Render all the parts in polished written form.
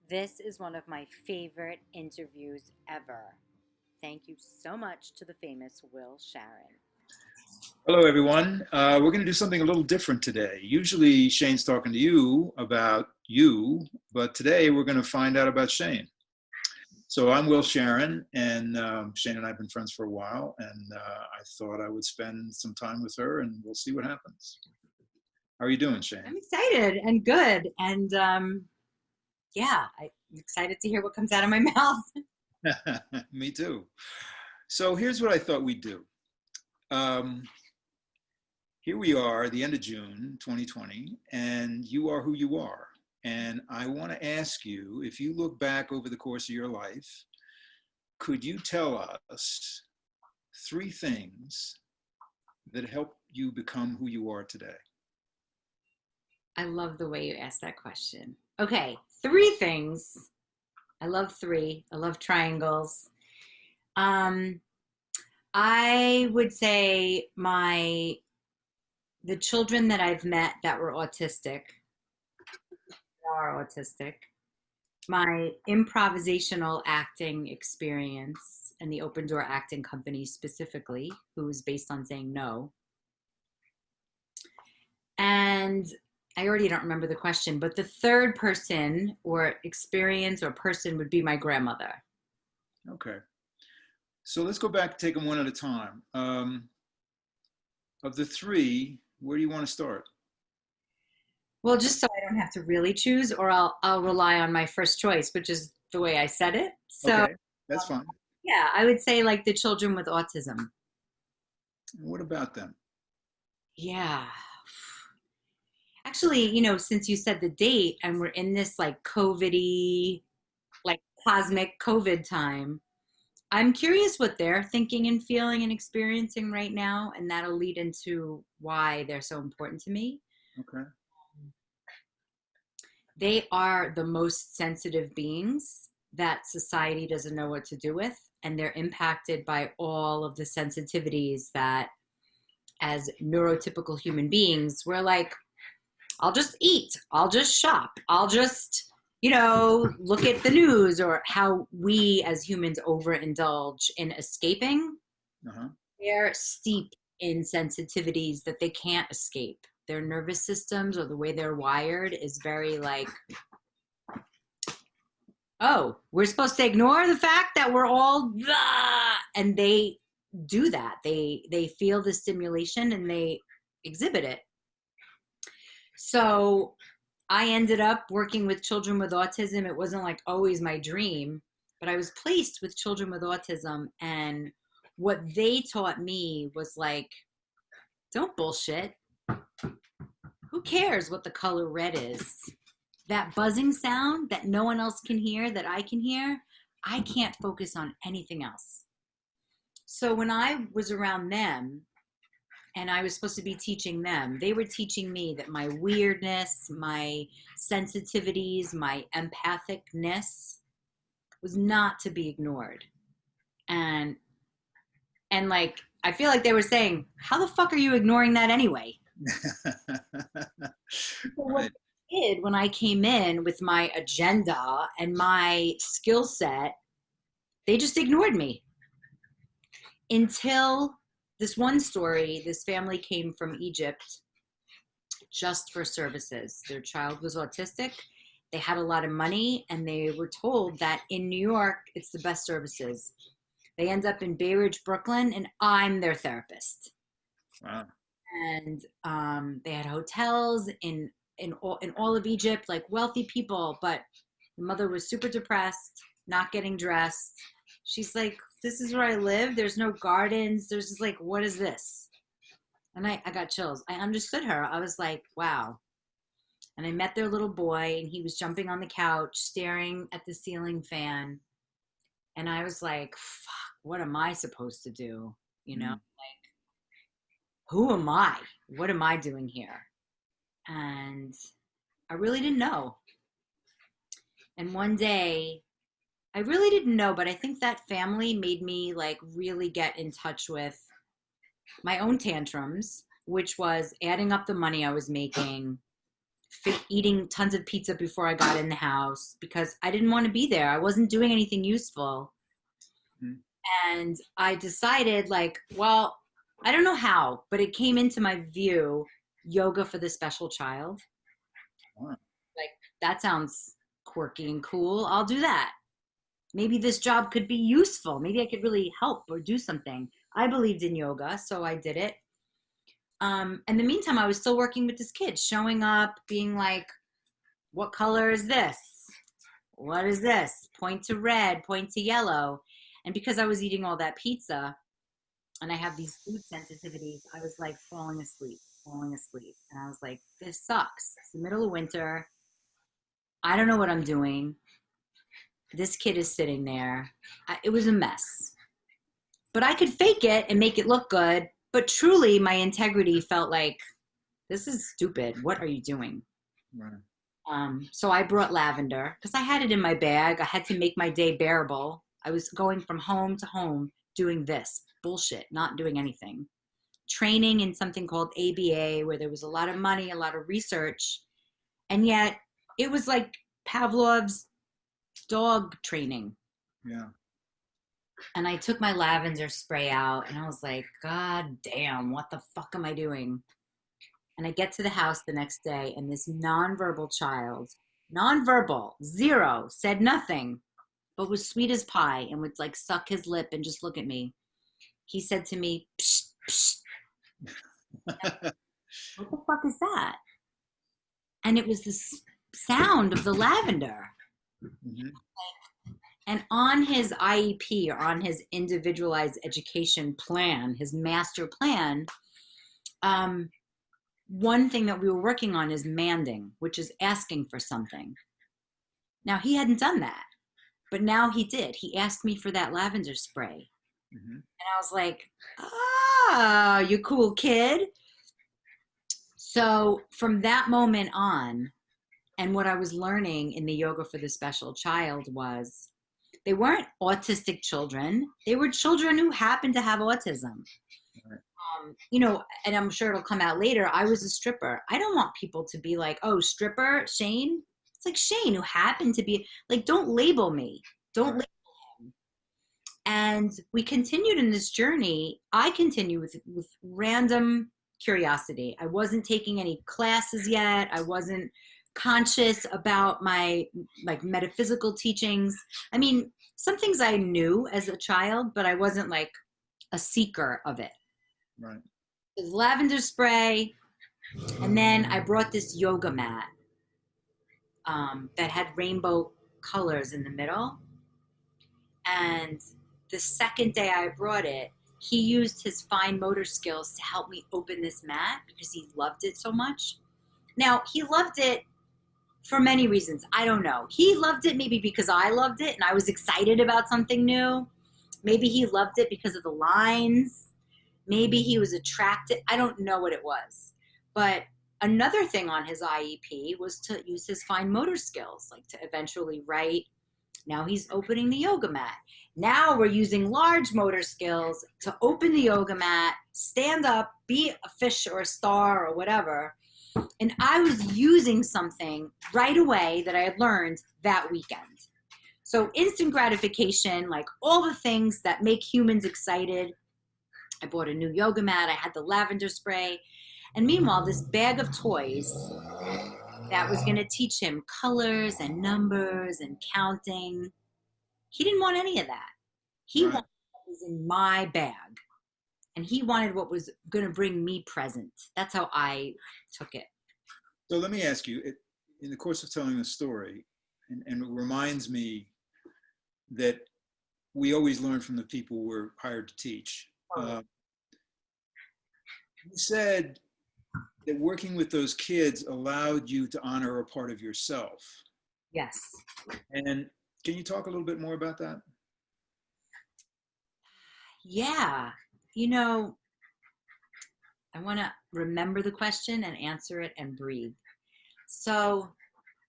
This is one of my favorite interviews ever. Thank you so much to the famous Will Sharon. Hello, everyone. We're going to do something a little different today. Usually, Shane's talking to you about you, but today we're going to find out about Shane. So I'm Will Sharon, and Shane and I have been friends for a while, and I thought I would spend some time with her, and we'll see what happens. How are you doing, Shane? I'm excited and good. And yeah, I'm excited to hear what comes out of my mouth. Me too. So here's what I thought we'd do. Um, Here we are, the end of June 2020, and you are who you are. And I want to ask you, if you look back over the course of your life, could you tell us three things that helped you become who you are today? I love the way you asked that question. Okay, three things. I love three. I love triangles. Um, I would say the children that I've met that were autistic are autistic. My improvisational acting experience and the Open Door Acting Company specifically, who was based on saying no. And I already don't remember the question, but the third person or experience or person would be my grandmother. Okay. So let's go back and take them one at a time. Of the three, where do you want to start? Well, just so I don't have to really choose, or I'll rely on my first choice, which is the way I said it. So Okay, that's fine. yeah, I would say like the children with autism. What about them? Yeah. Actually, since you said the date and we're in this like COVID-y, like cosmic COVID time, I'm curious what they're thinking and feeling and experiencing right now, and that'll lead into why they're so important to me. Okay. They are the most sensitive beings that society doesn't know what to do with, and they're impacted by all of the sensitivities that, as neurotypical human beings, we're like, I'll just eat, I'll just shop, I'll just, look at the news, or how we as humans overindulge in escaping. Uh-huh. They're steep in sensitivities that they can't escape. Their nervous systems or the way they're wired is very like, oh, we're supposed to ignore the fact that we're all and they do that. They feel the stimulation and they exhibit it. So I ended up working with children with autism. It wasn't like always my dream, but I was placed with children with autism, and what they taught me was like, don't bullshit. Who cares what the color red is? That buzzing sound that no one else can hear, that I can hear, I can't focus on anything else. So when I was around them and I was supposed to be teaching them, they were teaching me that my weirdness, my sensitivities, my empathicness was not to be ignored. And like, I feel like they were saying, how the fuck are you ignoring that anyway? So what Right. they did when I came in with my agenda and my skill set, they just ignored me until this one story. This family came from Egypt just for services. Their child was autistic. They had a lot of money, and they were told that in New York, it's the best services. They end up in Bay Ridge, Brooklyn, and I'm their therapist. Wow. And they had hotels in all of Egypt, like wealthy people. But the mother was super depressed, not getting dressed. She's like, "This is where I live. There's no gardens. There's just like, what is this?" And I got chills. I understood her. I was like, wow. And I met their little boy, and he was jumping on the couch, staring at the ceiling fan. And I was like, fuck, what am I supposed to do? You know, Mm. like, who am I? What am I doing here? And I really didn't know. And one day, I really didn't know, but I think that family made me like really get in touch with my own tantrums, which was adding up the money I was making, eating tons of pizza before I got in the house because I didn't want to be there. I wasn't doing anything useful. Mhm. And I decided, like, well, I don't know how, but it came into my view, yoga for the special child. Wow. Like, that sounds quirky and cool. I'll do that. Maybe this job could be useful. Maybe I could really help or do something. I believed in yoga, so I did it. In the meantime, I was still working with this kid, showing up, being like, what color is this? What is this? Point to red, point to yellow. And because I was eating all that pizza and I have these food sensitivities, I was like falling asleep, falling asleep. And I was like, this sucks. It's the middle of winter. I don't know what I'm doing. This kid is sitting there. It was a mess. But I could fake it and make it look good. But truly, my integrity felt like, this is stupid. What are you doing? Right. So I brought lavender because I had it in my bag. I had to make my day bearable. I was going from home to home doing this bullshit, not doing anything. Training in something called ABA, where there was a lot of money, a lot of research. And yet it was like Pavlov's dog training. Yeah. And I took my lavender spray out and I was like, God damn, what the fuck am I doing? And I get to the house the next day, and this nonverbal child, nonverbal, zero, said nothing, but was sweet as pie and would like suck his lip and just look at me. He said to me, psh, psh. What the fuck is that? And it was this sound of the lavender. Mhm. And on his IEP, or on his individualized education plan, his master plan, one thing that we were working on is manding, which is asking for something. Now, he hadn't done that, but now he did. He asked me for that lavender spray. Mhm. And I was like, ah, you cool kid. So from that moment on, and what I was learning in the yoga for the special child was they weren't autistic children. They were children who happened to have autism. Right. And I'm sure it'll come out later. I was a stripper. I don't want people to be like, oh, stripper, Shane. It's like Shane who happened to be like, don't label me. Don't Right. label him. And we continued in this journey. I continued with random curiosity. I wasn't taking any classes yet. I wasn't conscious about my like metaphysical teachings. I mean, some things I knew as a child, but I wasn't like a seeker of it. Right. It was lavender spray, and then I brought this yoga mat that had rainbow colors in the middle. And the second day I brought it, he used his fine motor skills to help me open this mat because he loved it so much. Now, he loved it for many reasons. I don't know. He loved it maybe because I loved it and I was excited about something new. Maybe he loved it because of the lines. Maybe he was attracted. I don't know what it was. But another thing on his IEP was to use his fine motor skills, like to eventually write. Now he's opening the yoga mat. Now we're using large motor skills to open the yoga mat, stand up, be a fish or a star or whatever. And I was using something right away that I had learned that weekend. So instant gratification, like all the things that make humans excited. I bought a new yoga mat. I had the lavender spray. And meanwhile, this bag of toys that was going to teach him colors and numbers and counting, he didn't want any of that. He Right. wanted what was in my bag. And he wanted what was going to bring me present. That's how I took it. So let me ask you, in the course of telling the story, and it reminds me that we always learn from the people we're hired to teach. You said that working with those kids allowed you to honor a part of yourself. Yes. And can you talk a little bit more about that? Yeah. I want to remember the question and answer it and breathe. So,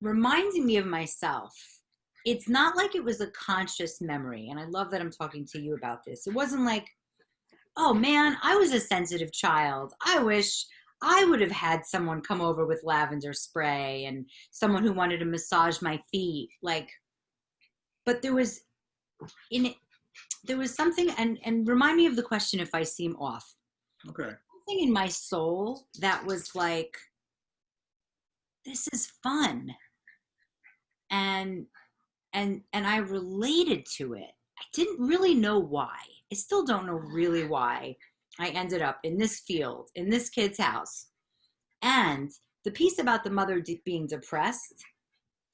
reminding me of myself, it's not like it was a conscious memory. And I love that I'm talking to you about this. It wasn't like, oh man, I was a sensitive child. I wish I would have had someone come over with lavender spray and someone who wanted to massage my feet. Like, but there was in it, there was something, and remind me of the question if I seem off. Okay. Something in my soul that was like, this is fun. And I related to it. I didn't really know why. I still don't know really why I ended up in this field, in this kid's house. And the piece about the mother being depressed,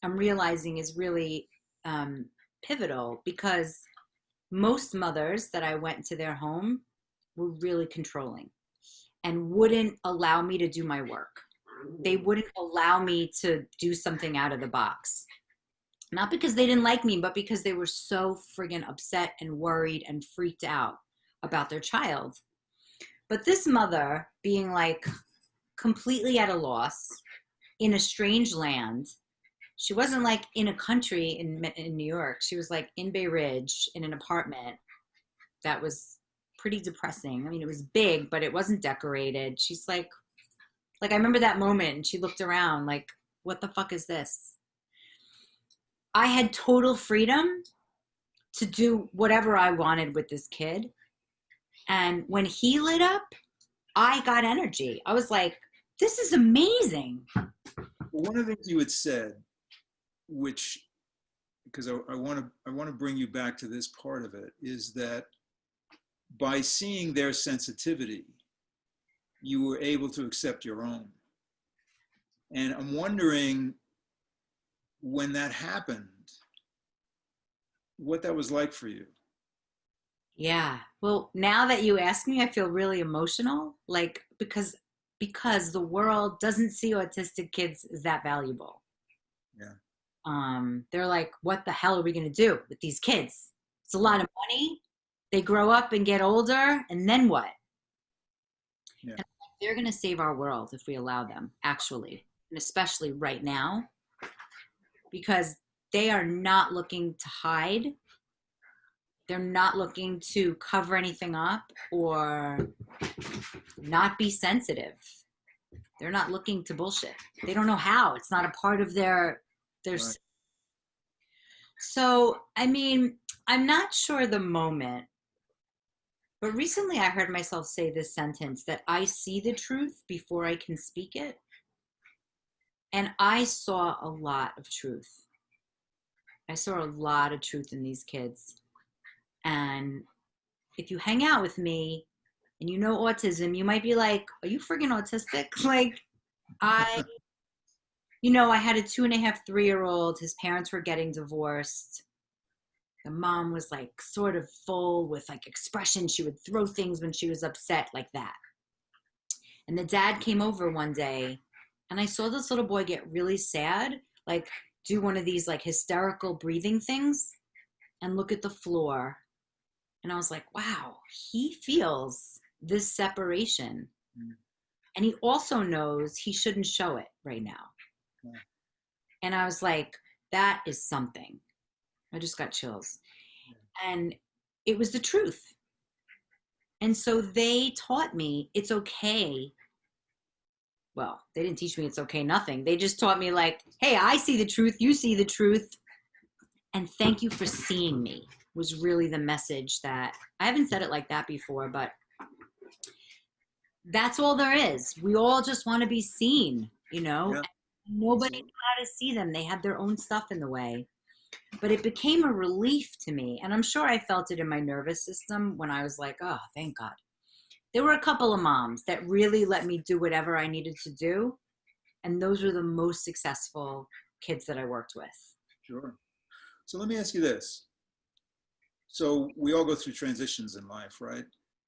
I'm realizing is really pivotal, because most mothers that I went into their home were really controlling and wouldn't allow me to do my work. They wouldn't allow me to do something out of the box. Not because they didn't like me, but because they were so friggin' upset and worried and freaked out about their child. But this mother being like completely at a loss in a strange land. She wasn't like in a country in New York. She was like in Bay Ridge in an apartment that was pretty depressing. I mean, it was big, but it wasn't decorated. She's like I remember that moment, and she looked around like, what the fuck is this? I had total freedom to do whatever I wanted with this kid. And when he lit up, I got energy. I was like, this is amazing. One of the things you had said, which, because I want to bring you back to this part of it, is that by seeing their sensitivity, you were able to accept your own. And I'm wondering, when that happened, what that was like for you. Yeah. Well, now that you ask me, I feel really emotional, like because the world doesn't see autistic kids as that valuable. Yeah. They're like, what the hell are we going to do with these kids? It's a lot of money. They grow up and get older, and then what? Yeah. And they're going to save our world if we allow them, actually, and especially right now, because they are not looking to hide. They're not looking to cover anything up or not be sensitive. They're not looking to bullshit. They don't know how. It's not a part of their Right. So, I mean, I'm not sure the moment, but recently I heard myself say this sentence that I see the truth before I can speak it. And I saw a lot of truth. I saw a lot of truth in these kids. And if you hang out with me and you know autism, you might be like, are you friggin' autistic? Like, I, I had a 2.5, 3-year-old. His parents were getting divorced. The mom was like sort of full with like expression. She would throw things when she was upset, like that. And the dad came over one day, and I saw this little boy get really sad, like do one of these like hysterical breathing things and look at the floor. And I was like, wow, he feels this separation. Mm. And he also knows he shouldn't show it right now. Yeah. And I was like, that is something. I just got chills. Yeah. And it was the truth. And so they taught me it's okay. Well, they didn't teach me it's okay, nothing. They just taught me like, hey, I see the truth, you see the truth. And thank you for seeing me was really the message. That I haven't said it like that before, but that's all there is. We all just want to be seen, Yeah. Nobody knew how to see them. They had their own stuff in the way. But it became a relief to me. And I'm sure I felt it in my nervous system when I was like, oh, thank God. There were a couple of moms that really let me do whatever I needed to do. And those were the most successful kids that I worked with. Sure. So let me ask you this. So we all go through transitions in life, right?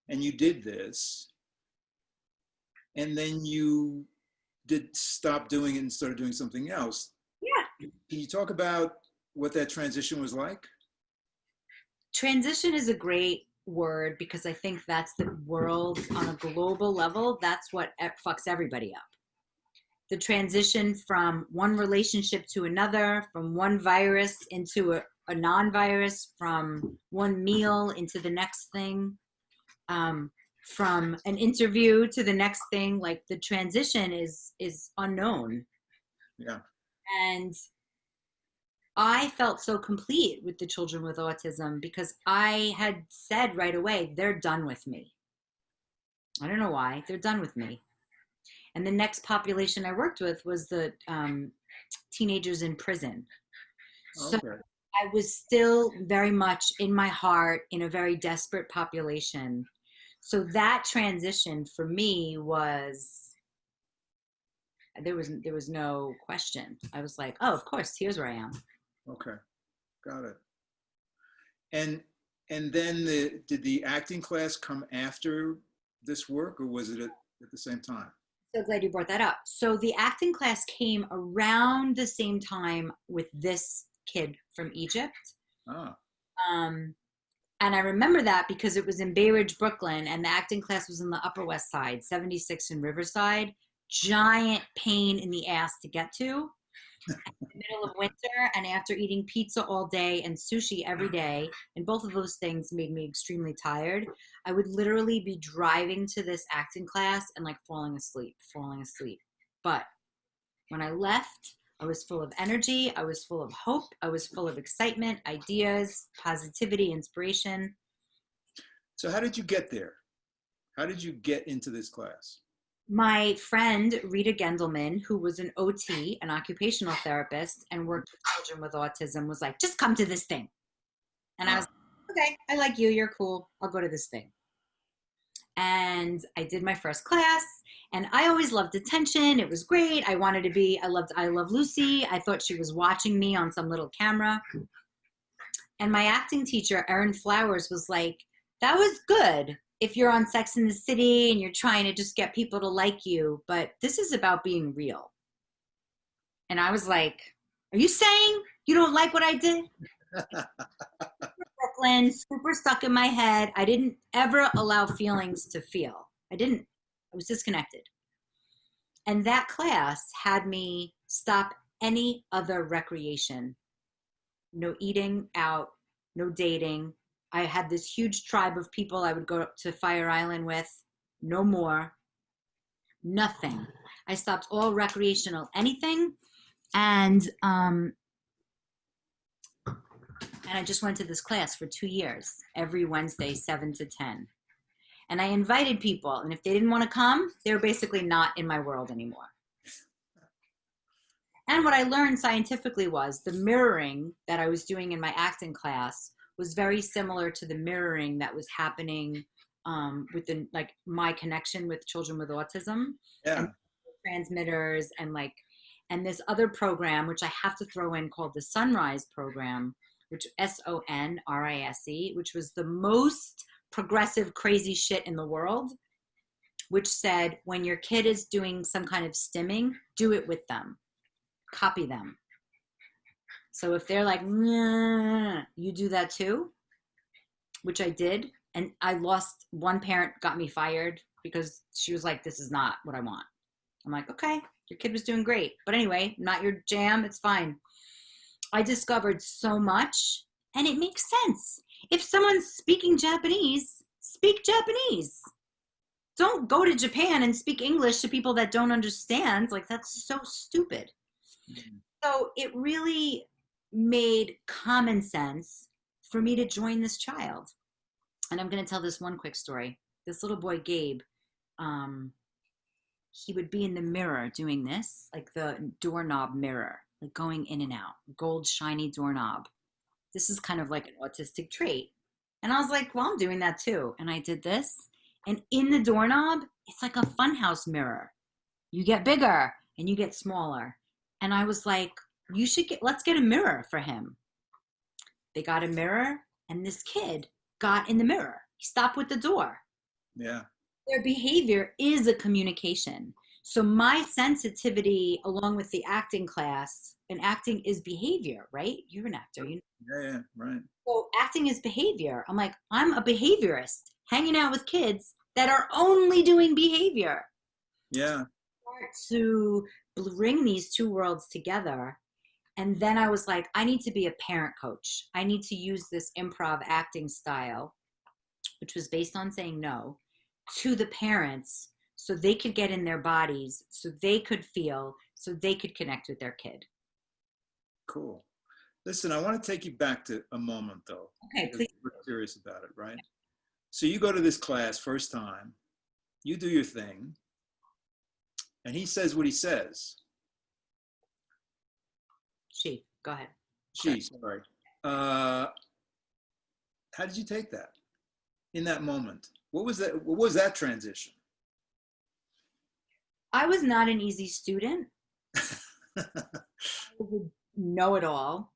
And you did this, and then you did stop doing it and started doing something else. Yeah. Can you talk about what that transition was like? Transition is a great word, because I think that's the world on a global level. That's what fucks everybody up. The transition from one relationship to another, from one virus into a non-virus, from one meal into the next thing, from an interview to the next thing. Like the transition is unknown. Yeah. And I felt so complete with the children with autism because I had said right away, they're done with me. I don't know why. They're done with me. And the next population I worked with was the teenagers in prison. So Okay. I was still very much in my heart in a very desperate population. So that transition for me was there was no question. I was like, oh, of course, here's where I am. Okay. Got it. And and then did the acting class come after this work, or was it at the same time? So glad you brought that up. So the acting class came around the same time with this kid from Egypt. Ah, Um, and I remember that because it was in Bay Ridge, Brooklyn, and the acting class was in the Upper West Side, 76 in Riverside. Giant pain in the ass to get to. Middle of winter, and after eating pizza all day and sushi every day, and both of those things made me extremely tired, I would literally be driving to this acting class and like falling asleep. But when I left, I was full of energy, I was full of hope, I was full of excitement, ideas, positivity, inspiration. so how did you get there? How did you get into this class? My friend Rita Gendelman, who was an OT, an occupational therapist, and worked with children with autism, was like, just come to this thing. And I was Ah, like, okay, I like you. You're cool. I'll go to this thing. And I did my first class, and I always loved attention. It was great. I love Lucy. I thought she was watching me on some little camera. And my acting teacher, Erin Flowers, was like, that was good if you're on Sex in the City and you're trying to just get people to like you, but this is about being real. And I was like, are you saying you don't like what I did? Brooklyn, super stuck in my head. I didn't ever allow feelings to feel. I didn't. I was disconnected. And that class had me stop any other recreation. No eating out, no dating. I had this huge tribe of people I would go up to Fire Island with. No more. Nothing. I stopped all recreational anything. And I just went to this class for 2 years, every Wednesday, 7 to 10. And I invited people, and if they didn't want to come, they were basically not in my world anymore. And what I learned scientifically was the mirroring that I was doing in my acting class was very similar to the mirroring that was happening with my connection with children with autism yeah. and transmitters and this other program which I have to throw in called the Sunrise program, which SONRISE, which was the most progressive crazy shit in the world, which said when your kid is doing some kind of stimming, do it with them, copy them. So if they're like, nah, you do that too, which I did. And one parent got me fired because she was like, this is not what I want. I'm like, okay, your kid was doing great. But anyway, not your jam. It's fine. I discovered so much, and it makes sense. If someone's speaking Japanese, speak Japanese. Don't go to Japan and speak English to people that don't understand. Like, that's so stupid. Mhm. So it really made common sense for me to join this child. And I'm going to tell this one quick story. This little boy, Gabe, he would be in the mirror doing this, like the doorknob mirror, like going in and out, gold shiny doorknob. This is kind of like an autistic trait. And I was like, well, I'm doing that too. And I did this. And in the doorknob, it's like a funhouse mirror. You get bigger and you get smaller. And I was like, let's get a mirror for him. They got a mirror, and this kid got in the mirror. He stopped with the door. Yeah. Their behavior is a communication. So my sensitivity, along with the acting class, and acting is behavior, right? You're an actor. Yeah. Yeah. Right. So acting is behavior. I'm like, I'm a behaviorist hanging out with kids that are only doing behavior. Yeah. To bring these two worlds together. And then I was like, I need to be a parent coach. I need to use this improv acting style, which was based on saying no, to the parents so they could get in their bodies, so they could feel, so they could connect with their kid. Cool. Listen, I want to take you back to a moment though, Okay, because please. we're serious about it, right? So you go to this class first time, you do your thing, and he says what he says. Go ahead. She, sorry. Uh, how did you take that in that moment? What was that? What was that transition? I was not an easy student. I would know it all.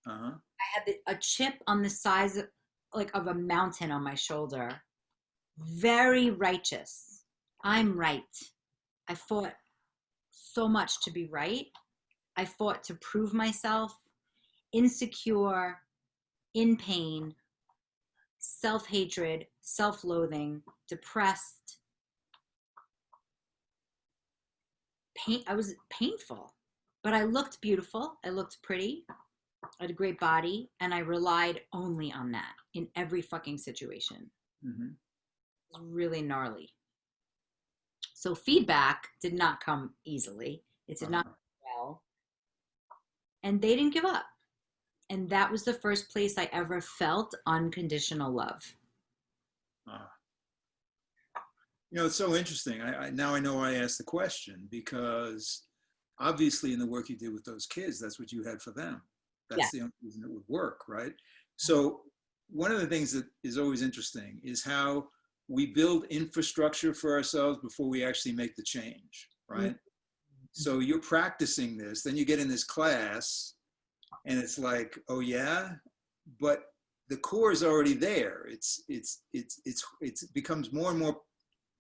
Uh-huh. I had a chip on the size of, like, of a mountain on my shoulder. Very righteous. I'm right. I fought so much to be right. I fought to prove myself, insecure, in pain, self-hatred, self-loathing, depressed. I was painful, but I looked beautiful. I looked pretty. I had a great body, and I relied only on that in every fucking situation. Mm-hmm. It was really gnarly. So feedback did not come easily. It did not Uh-huh. go well. And they didn't give up. And that was the first place I ever felt unconditional love. Uh-huh. You know, it's so interesting. Now I know I asked the question because obviously in the work you did with those kids, that's what you had for them. Yeah. That's the only reason it would work, right? So one of the things that is always interesting is how we build infrastructure for ourselves before we actually make the change, right? Mm-hmm. So you're practicing this, then you get in this class and it's like, oh yeah, but the core is already there. It becomes more and more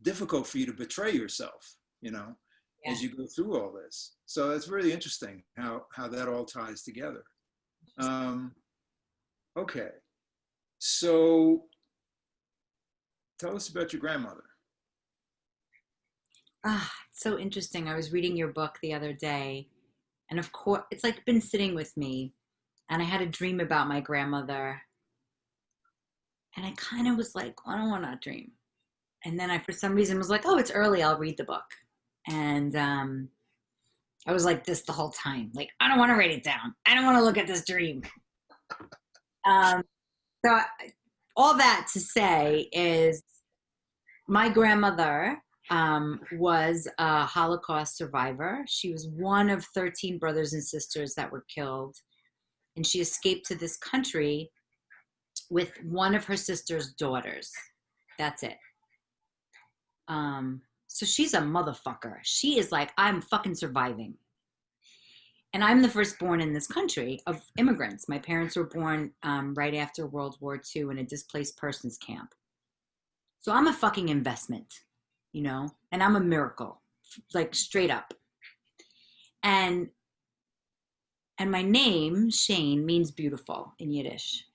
difficult for you to betray yourself, you know, Yeah. as you go through all this. So it's really interesting how that all ties together. Okay, so tell us about your grandmother. It's so interesting. I was reading your book the other day, and of course, it's like been sitting with me. And I had a dream about my grandmother, and I kind of was like, I don't want to dream. And then I, for some reason, was like, oh, it's early. I'll read the book. And I was like this the whole time. Like, I don't want to write it down. I don't want to look at this dream. Um, so all that to say is my grandmother was a Holocaust survivor. She was one of 13 brothers and sisters that were killed. And she escaped to this country with one of her sister's daughters. That's it. So she's a motherfucker. She is like, I'm fucking surviving. And I'm the firstborn in this country of immigrants. My parents were born right after World War II in a displaced persons camp. So I'm a fucking investment, you know, and I'm a miracle, like straight up. And my name, Shane, means beautiful in Yiddish.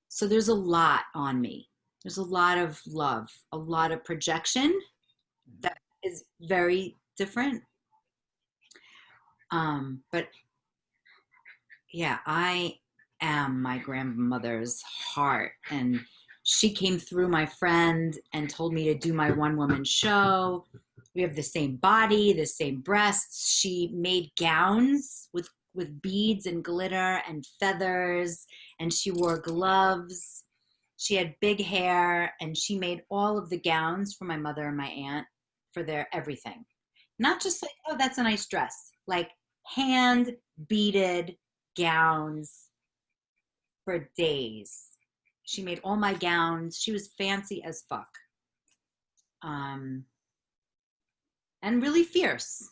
So there's a lot on me. There's a lot of love, a lot of projection that is very different. But yeah, I am my grandmother's heart. And she came through my friend and told me to do my one-woman show. We have the same body, the same breasts. She made gowns with beads and glitter and feathers, and she wore gloves. She had big hair, and she made all of the gowns for my mother and my aunt for their everything. Not just like, oh, that's a nice dress, like hand beaded gowns for days. She made all my gowns. She was fancy as fuck. And really fierce.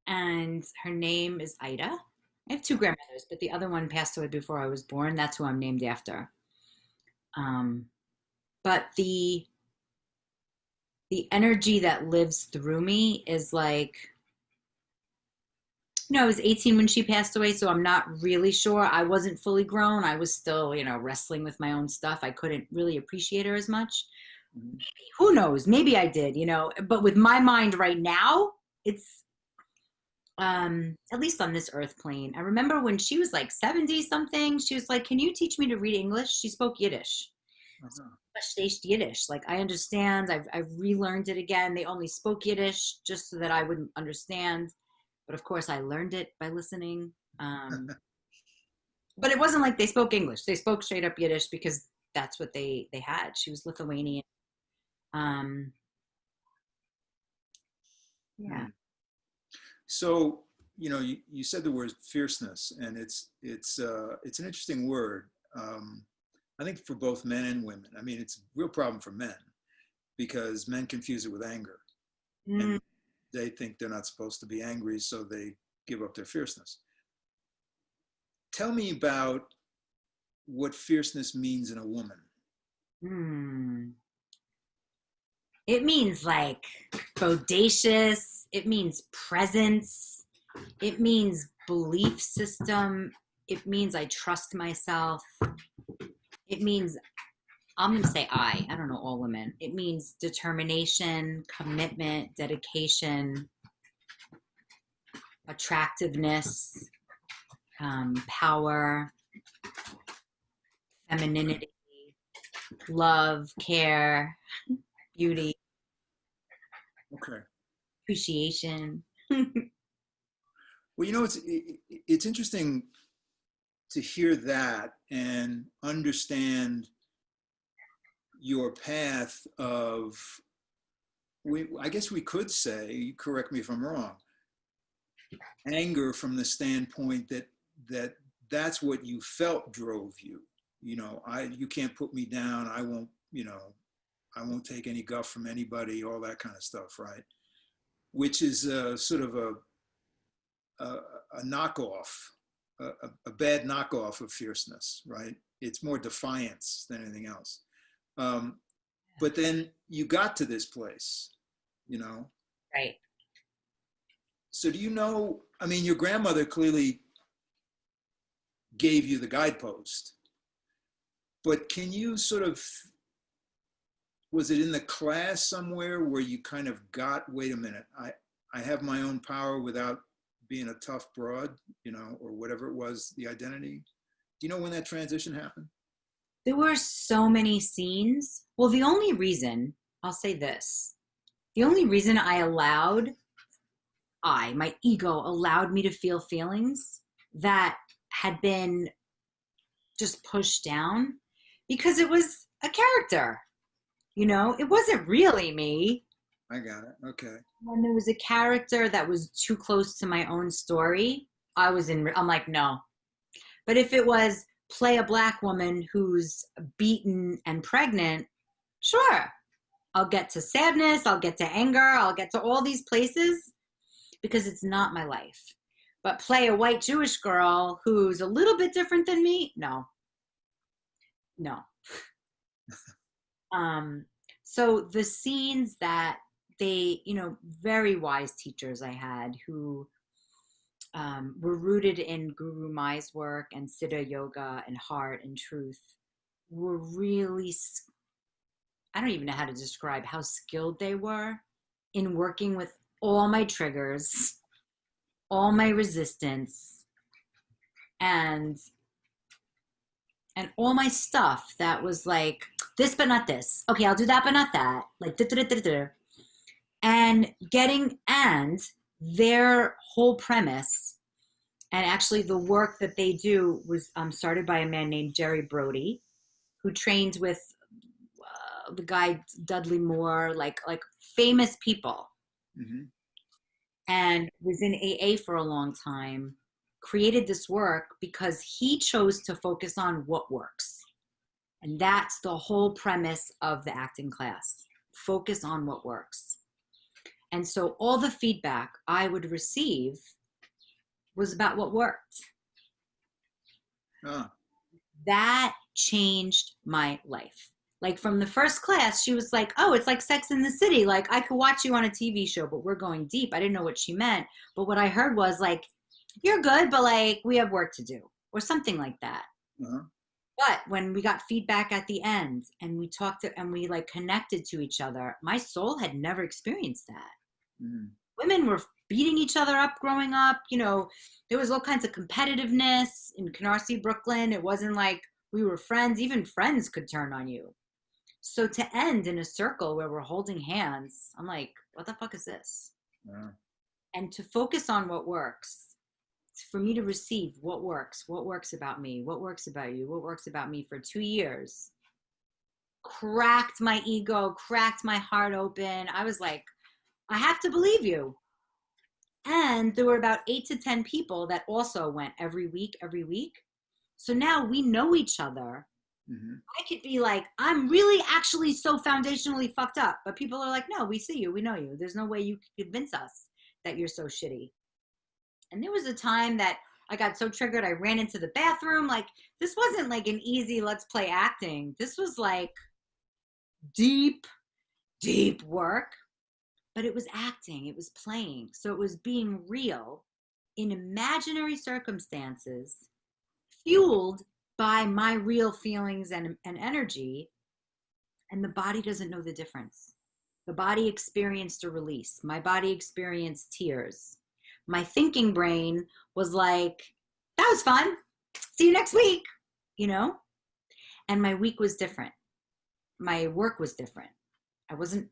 And her name is Ida. I have two grandmothers, but the other one passed away before I was born. That's who I'm named after. But the energy that lives through me is like, I was 18 when she passed away, so I'm not really sure. I wasn't fully grown. I was still, wrestling with my own stuff. I couldn't really appreciate her as much. Mm-hmm. Maybe, who knows? Maybe I did, but with my mind right now, it's at least on this earth plane. I remember when she was like 70 something, she was like, can you teach me to read English? She spoke Yiddish. Uh-huh. State Yiddish. Like I understand. I've relearned it again. They only spoke Yiddish just so that I wouldn't understand. But of course, I learned it by listening. But it wasn't like they spoke English. They spoke straight up Yiddish because that's what they had. She was Lithuanian. Um, yeah. Hmm. So, you said the word fierceness, and it's an interesting word. I think for both men and women. I mean, it's a real problem for men because men confuse it with anger, Mm, and they think they're not supposed to be angry, so they give up their fierceness. Tell me about what fierceness means in a woman. mm. It means like bodacious. It means presence. It means belief system. It means I trust myself. It means I'm going to say I don't know all women. It means determination, commitment, dedication, attractiveness, power, femininity, love, care, beauty, Okay. appreciation. Well, it's interesting to hear that and understand your path of, I guess we could say, correct me if I'm wrong, anger from the standpoint that that's what you felt drove you. You can't put me down. I won't take any guff from anybody, all that kind of stuff, right? Which is sort of a knockoff, a bad knockoff of fierceness, right? It's more defiance than anything else. Um, but then you got to this place, you know. Right. So I mean, your grandmother clearly gave you the guidepost, but can you sort of, was it in the class somewhere where you kind of got, wait a minute, I have my own power without being a tough broad, or whatever it was, the identity? Do you know when that transition happened? There were so many scenes. Well, the only reason, I'll say this, the only reason my ego allowed me to feel feelings that had been just pushed down because it was a character, it wasn't really me. I got it. Okay. When there was a character that was too close to my own story, I'm like, no. But if it was play a black woman who's beaten and pregnant, sure. I'll get to sadness, I'll get to anger, I'll get to all these places because it's not my life. But play a white Jewish girl who's a little bit different than me, no. No. So the scenes that very wise teachers I had who were rooted in Guru Mai's work and Siddha Yoga and heart and truth were really, I don't even know how to describe how skilled they were in working with all my triggers, all my resistance, and all my stuff that was like this but not this. Okay, I'll do that but not that. Like da, da, da, da, da. And their whole premise, and actually the work that they do was started by a man named Jerry Brody, who trained with the guy Dudley Moore, like famous people, Mm-hmm. and was in AA for a long time, created this work because he chose to focus on what works. And that's the whole premise of the acting class. Focus on what works. And so all the feedback I would receive was about what worked. Ah. That changed my life. Like from the first class, she was like, oh, it's like Sex in the City. Like I could watch you on a TV show, but we're going deep. I didn't know what she meant. But what I heard was like, you're good, but like we have work to do or something like that. Uh-huh. But when we got feedback at the end and we and we like connected to each other, my soul had never experienced that. Mm-hmm. Women were beating each other up growing up. There was all kinds of competitiveness in Canarsie, Brooklyn. It wasn't like we were friends. Even friends could turn on you. So to end in a circle where we're holding hands, I'm like, what the fuck is this? Yeah. And to focus on what works, for me to receive what works about me, what works about you, what works about me for 2 years, cracked my ego, cracked my heart open. I was like, I have to believe you. And there were about 8 to 10 people that also went every week, every week. So now we know each other. Hmm. I could be like, I'm really actually so foundationally fucked up. But people are like, no, we see you. We know you. There's no way you can convince us that you're so shitty. And there was a time that I got so triggered, I ran into the bathroom. Like, this wasn't like an easy, let's play acting. This was like deep, deep work, but it was acting, it was playing. So it was being real in imaginary circumstances, fueled by my real feelings and energy. And the body doesn't know the difference. The body experienced a release. My body experienced tears. My thinking brain was like, that was fun. See you next week, you know? And my week was different. My work was different. I wasn't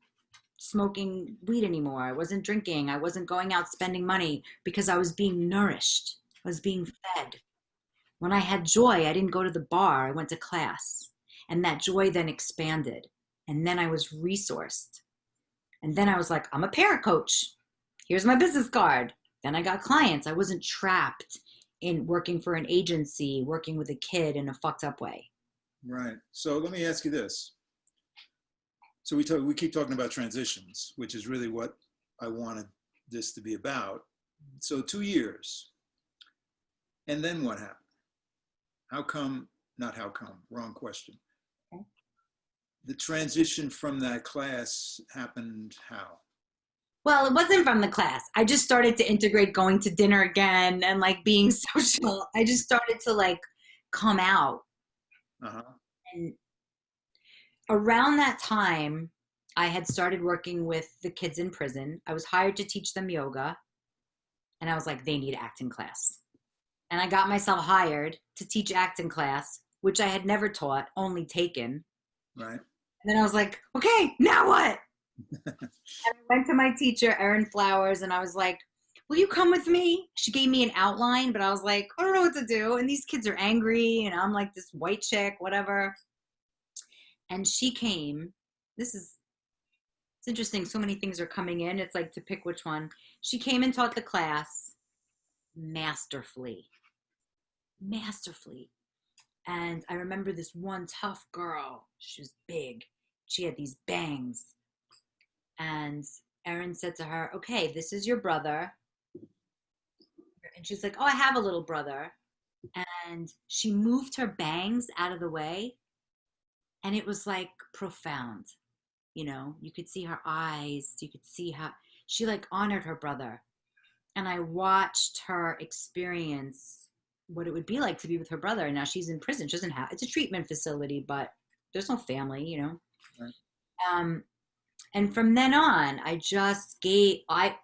smoking weed anymore. I wasn't drinking. I wasn't going out spending money because I was being nourished. I was being fed. When I had joy, I didn't go to the bar. I went to class. And that joy then expanded. And then I was resourced. And then I was like, I'm a parent coach. Here's my business card. Then I got clients. I wasn't trapped in working for an agency, working with a kid in a fucked up way. Right. So let me ask you this. So we keep talking about transitions, which is really what I wanted this to be about. So 2 years, and then what happened? How come? Not how come. Wrong question. Okay. The transition from that class happened how? Well, it wasn't from the class. I just started to integrate going to dinner again and like being social. I just started to like come out. Uh-huh. And around that time, I had started working with the kids in prison. I was hired to teach them yoga. And I was like, they need acting class. And I got myself hired to teach acting class, which I had never taught, only taken. Right. And then I was like, okay, now what? And I went to my teacher, Erin Flowers, and I was like, will you come with me? She gave me an outline, but I was like, I don't know what to do. And these kids are angry, and I'm like this white chick, whatever. And she came. This is It's interesting. So many things are coming in. It's like to pick which one. She came and taught the class masterfully, masterfully. And I remember this one tough girl. She was big. She had these bangs. And Erin said to her, okay, this is your brother. And she's like, oh, I have a little brother. And she moved her bangs out of the way. And it was like profound. You know, you could see her eyes. You could see how she like honored her brother. And I watched her experience what it would be like to be with her brother. Now she's in prison. She doesn't have, it's a treatment facility, but there's no family, you know. Right. Um, and from then on, I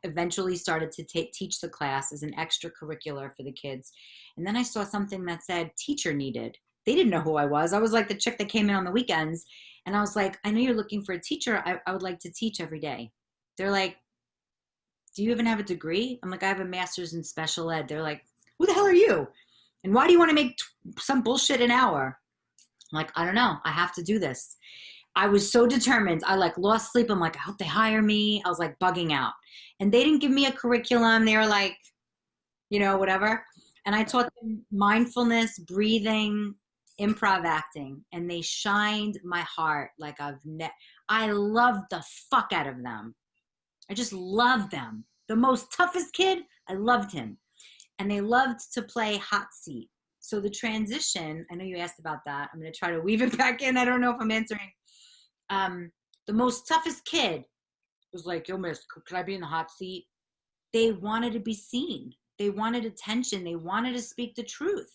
eventually started to teach the class as an extracurricular for the kids. And then I saw something that said teacher needed. They didn't know who I was. I was like the chick that came in on the weekends. And I was like, I know you're looking for a teacher. I would like to teach every day. They're like, do you even have a degree? I'm like, I have a master's in special ed. They're like, who the hell are you? And why do you want to make some bullshit an hour? I'm like, I don't know. I have to do this. I was so determined. I like lost sleep. I'm like, I hope they hire me. I was like bugging out. And they didn't give me a curriculum. They were like, you know, whatever. And I taught them mindfulness, breathing, improv acting. And they shined my heart like I loved the fuck out of them. I just loved them. The most toughest kid, I loved him. And they loved to play hot seat. So the transition, I know you asked about that. I'm going to try to weave it back in. I don't know if I'm answering. The most toughest kid was like, yo, miss, could I be in the hot seat? They wanted to be seen. They wanted attention. They wanted to speak the truth.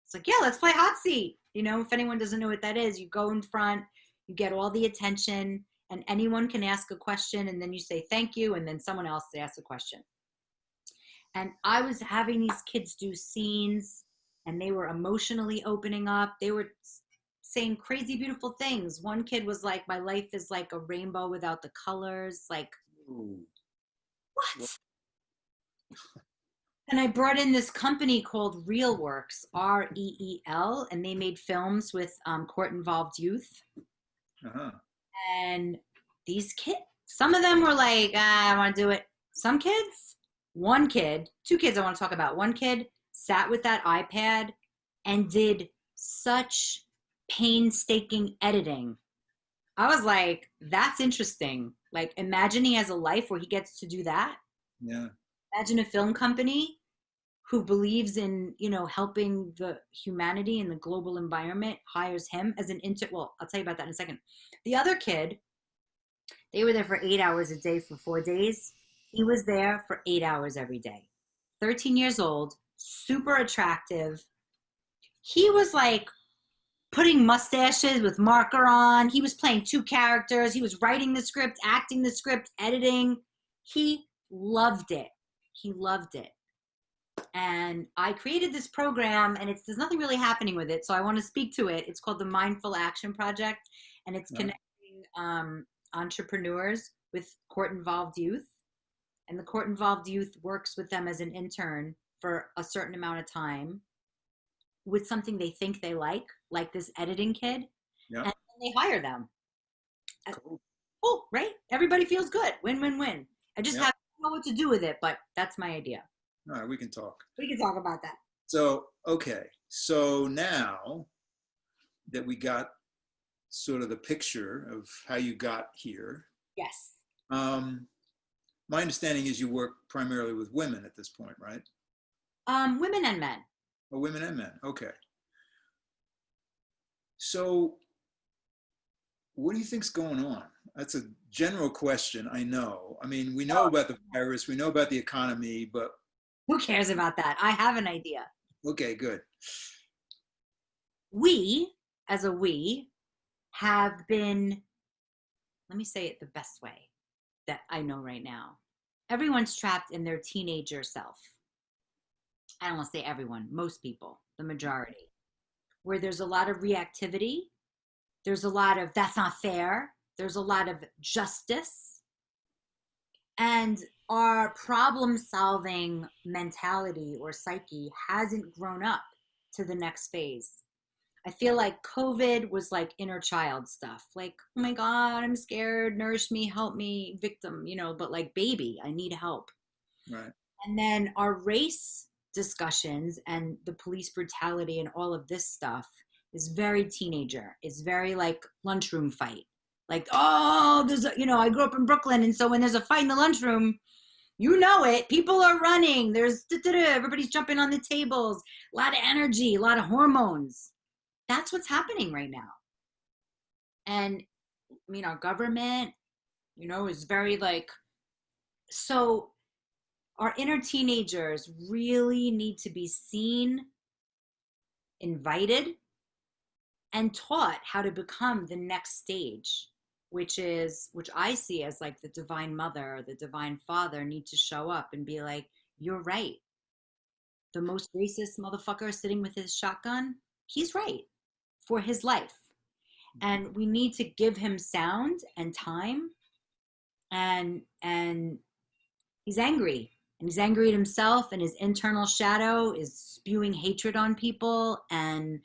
It's like, yeah, let's play hot seat. You know, if anyone doesn't know what that is, you go in front, you get all the attention, and anyone can ask a question, and then you say thank you, and then someone else asks a question. And I was having these kids do scenes, and they were emotionally opening up. They were saying crazy beautiful things. One kid was like, my life is like a rainbow without the colors. Like, Ooh. Well, what? And I brought in this company called ReelWorks, REEL, and they made films with court involved youth. uh-huh. And these kids, some of them were like, I want to do it. Some kids, one kid, two kids I want to talk about. One kid sat with that iPad and did such painstaking editing. I was like, that's interesting. Like, imagine he has a life where he gets to do that. Yeah. Imagine a film company who believes in, helping the humanity and the global environment hires him as an intern. Well, I'll tell you about that in a second. The other kid, they were there for 8 hours a day for 4 days. He was there for 8 hours every day. 13 years old, super attractive. He was like putting mustaches with marker on. He was playing two characters. He was writing the script, acting the script, editing. He loved it. He loved it. And I created this program, and there's nothing really happening with it, so I want to speak to it. It's called the Mindful Action Project, and it's Uh, connecting entrepreneurs with court-involved youth. And the court-involved youth works with them as an intern for a certain amount of time with something they think they like this editing kid, yeah. and they hire them. Cool. Oh, right? Everybody feels good. Win, win, win. I just Yeah. have to know what to do with it, but that's my idea. All right, we can talk. We can talk about that. So, okay. So now that we got sort of the picture of how you got here, Yes. um, my understanding is you work primarily with women at this point, right? Women and men. Or women and men. Okay. So, what do you think's going on? That's a general question, I know. I mean, we know Oh, about the virus, we know about the economy, but who cares about that? I have an idea. okay, good. We, as a we, have been, let me say it the best way that I know right now. Everyone's trapped in their teenager self. I don't want to say everyone, most people, the majority, where there's a lot of reactivity. There's a lot of that's not fair. There's a lot of justice. And our problem solving mentality or psyche hasn't grown up to the next phase. I feel like COVID was like inner child stuff. Like, oh my God, I'm scared, nourish me, help me, victim, but like, baby, I need help. Right. And then our race discussions and the police brutality and all of this stuff is very teenager. It's very like lunchroom fight. Like, oh, I grew up in Brooklyn. And so when there's a fight in the lunchroom, it. People are running. There's everybody's jumping on the tables. A lot of energy, a lot of hormones. That's what's happening right now. And our government, is very like, so our inner teenagers really need to be seen, invited, and taught how to become the next stage, which I see as like the divine mother or the divine father need to show up and be like, you're right. The most racist motherfucker sitting with his shotgun, he's right for his life. And we need to give him sound and time. And he's angry. And he's angry at himself, and his internal shadow is spewing hatred on people, and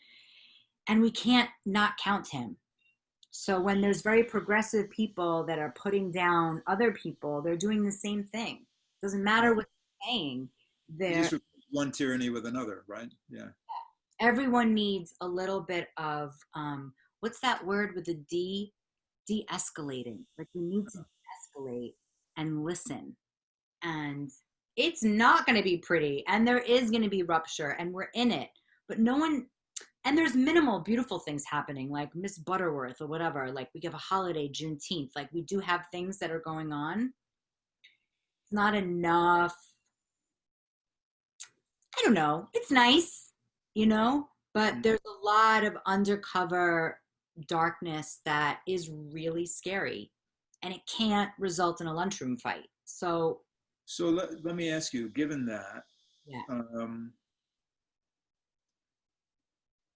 we can't not count him. So when there's very progressive people that are putting down other people, they're doing the same thing. Doesn't matter what they're saying. You They're just replace one tyranny with another, right? Yeah. Everyone needs a little bit of what's that word with a D? De-escalating. Like, we need to de-escalate and listen. And it's not going to be pretty, and there is going to be rupture, and we're in it. But no one, and there's minimal beautiful things happening, like Miss Butterworth or whatever. Like, we have a holiday, Juneteenth. Like, we do have things that are going on. It's not enough. I don't know. It's nice, but there's a lot of undercover darkness that is really scary, and it can't result in a lunchroom fight. So let me ask you, given that, yeah. um,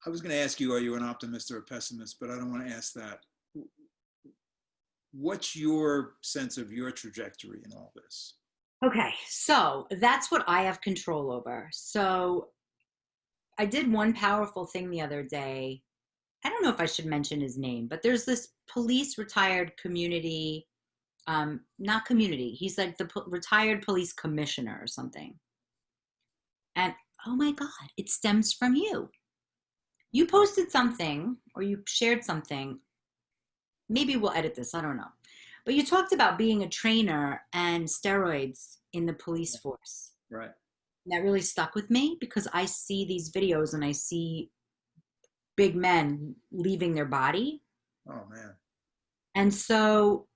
I was going to ask you, are you an optimist or a pessimist? But I don't want to ask that. What's your sense of your trajectory in all this? Okay, so that's what I have control over. So I did one powerful thing the other day. I don't know if I should mention his name, but there's this police retired community, not community. He's like the retired police commissioner or something. And oh my God, it stems from you. You posted something or you shared something. Maybe we'll edit this, I don't know. But you talked about being a trainer and steroids in the police force. Right. That really stuck with me because I see these videos and I see big men leaving their body. Oh man. And so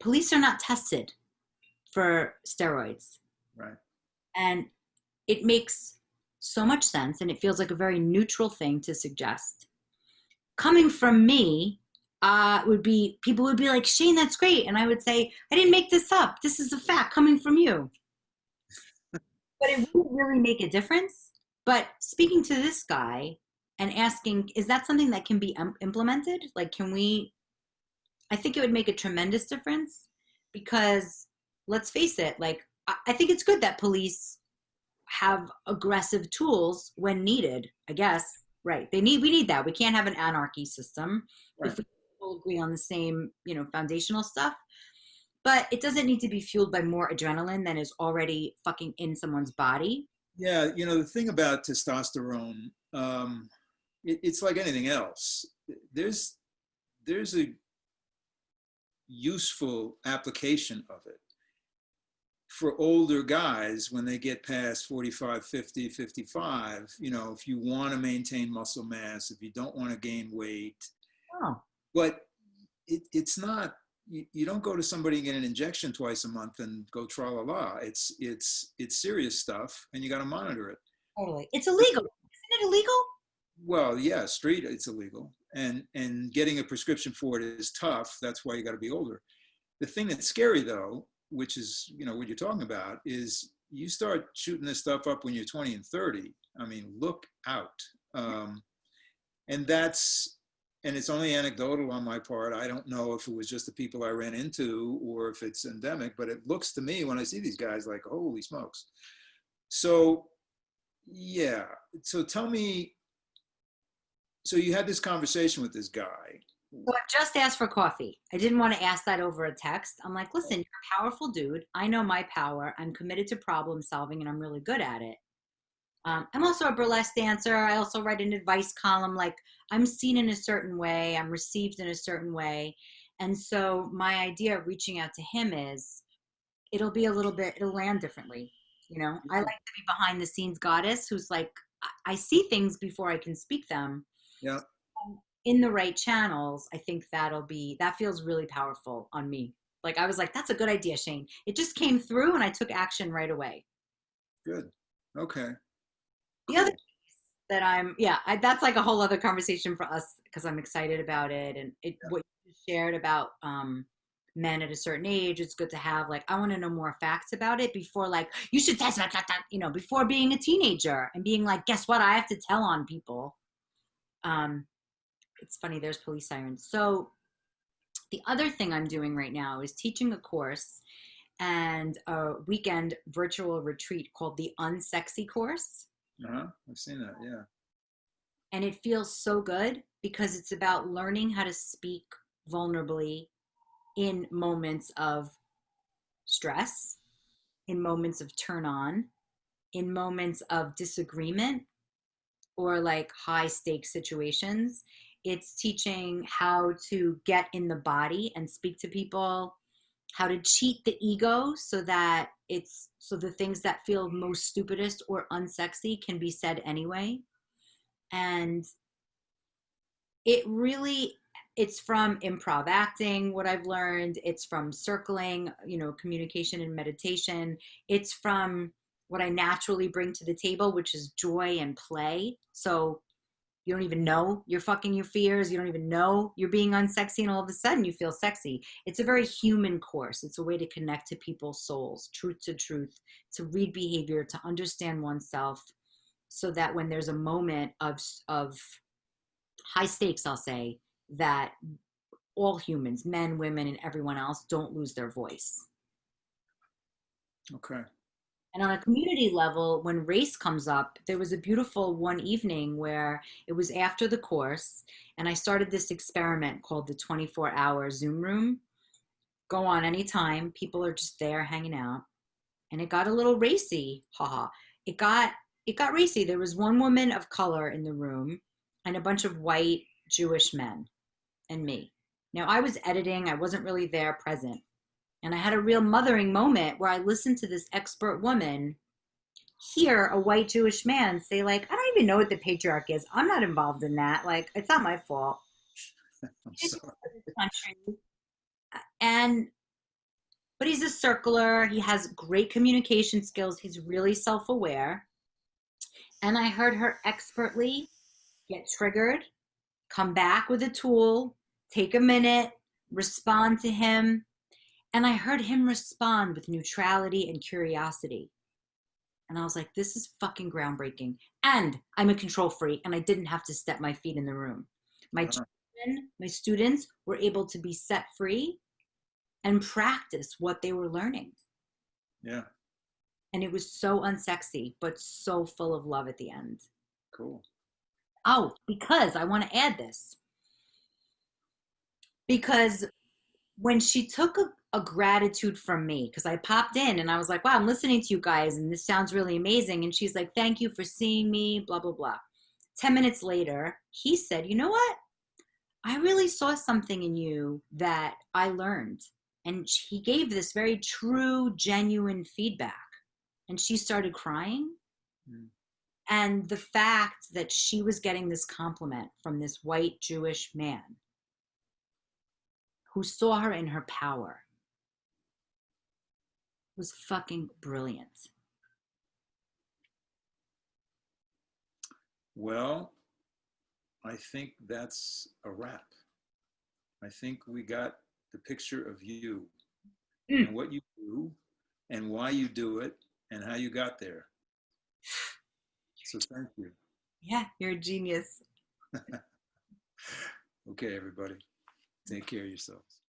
police are not tested for steroids. Right. And it makes so much sense and it feels like a very neutral thing to suggest. Coming from me, would be people would be like, Shane, that's great. And I would say, I didn't make this up. This is a fact coming from you. But it wouldn't really make a difference. But speaking to this guy and asking, is that something that can be implemented? Like, can we? I think it would make a tremendous difference because let's face it, like, I think it's good that police have aggressive tools when needed, I guess. Right. We need that. We can't have an anarchy system Right. if we all agree on the same, foundational stuff. But it doesn't need to be fueled by more adrenaline than is already fucking in someone's body. Yeah, the thing about testosterone, it's like anything else. There's a useful application of it for older guys when they get past 45, 50, 55. If you want to maintain muscle mass, if you don't want to gain weight, Oh, but it's not. You don't go to somebody and get an injection twice a month and go tra la la. It's serious stuff, and you got to monitor it. totally. It's illegal. Isn't it illegal? Well, yeah, street it's illegal, and getting a prescription for it is tough. That's why you got to be older. The thing that's scary though, which is what you're talking about, is you start shooting this stuff up when you're 20 and 30. I mean, look out. And it's only anecdotal on my part. I don't know if it was just the people I ran into or if it's endemic, but it looks to me when I see these guys like, holy smokes. So, yeah. So tell me, so you had this conversation with this guy. So I just asked for coffee. I didn't want to ask that over a text. I'm like, listen, you're a powerful dude. I know my power. I'm committed to problem solving and I'm really good at it. I'm also a burlesque dancer. I also write an advice column. Like, I'm seen in a certain way. I'm received in a certain way. And so my idea of reaching out to him is it'll land differently. I like to be behind the scenes goddess who's like, I see things before I can speak them. Yeah. In the right channels, I think that feels really powerful on me. Like, I was like, that's a good idea, Shane. It just came through and I took action right away. Good. Okay. The other piece that that's like a whole other conversation for us because I'm excited about it. And what you shared about men at a certain age, it's good to have, like, I want to know more facts about it before, like, you should test that, before being a teenager and being like, guess what? I have to tell on people. It's funny, there's police sirens. So the other thing I'm doing right now is teaching a course and a weekend virtual retreat called the Unsexy Course. Uh-huh. I've seen that, yeah. And it feels so good because it's about learning how to speak vulnerably in moments of stress, in moments of turn on, in moments of disagreement, or like high stakes situations. It's teaching how to get in the body and speak to people, how to cheat the ego so the things that feel most stupidest or unsexy can be said anyway. And it's from improv acting, what I've learned. It's from circling, communication and meditation. It's from what I naturally bring to the table, which is joy and play. So you don't even know you're fucking your fears. You don't even know you're being unsexy, and all of a sudden you feel sexy. It's a very human course. It's a way to connect to people's souls, truth to truth, to read behavior, to understand oneself, so that when there's a moment of high stakes, I'll say, that all humans, men, women, and everyone else, don't lose their voice. Okay. And on a community level, when race comes up, there was a beautiful one evening where it was after the course, and I started this experiment called the 24-hour Zoom room. Go on anytime, people are just there hanging out. And it got a little racy, haha. It got it got racy. There was one woman of color in the room and a bunch of white Jewish men and me. Now I was editing, I wasn't really there present. And I had a real mothering moment where I listened to this expert woman hear a white Jewish man say, like, I don't even know what the patriarch is. I'm not involved in that. Like, it's not my fault. I'm He didn't sorry. know this country. And but he's a circler. He has great communication skills. He's really self-aware. And I heard her expertly get triggered, come back with a tool, take a minute, respond to him. And I heard him respond with neutrality and curiosity. And I was like, this is fucking groundbreaking. And I'm a control freak and I didn't have to step my feet in the room. My Uh-huh. children, my students were able to be set free and practice what they were learning. Yeah. And it was so unsexy, but so full of love at the end. Cool. Oh, because I want to add this. Because when she took a gratitude from me, because I popped in and I was like, wow, I'm listening to you guys and this sounds really amazing. And she's like, thank you for seeing me, blah, blah, blah. 10 minutes later, he said, you know what? I really saw something in you that I learned. And he gave this very true, genuine feedback. And she started crying. Mm. And the fact that she was getting this compliment from this white Jewish man who saw her in her power was fucking brilliant. Well, I think that's a wrap. I think we got the picture of you Mm. and what you do and why you do it and how you got there. So thank you. Yeah, you're a genius. Okay, everybody, take care of yourselves.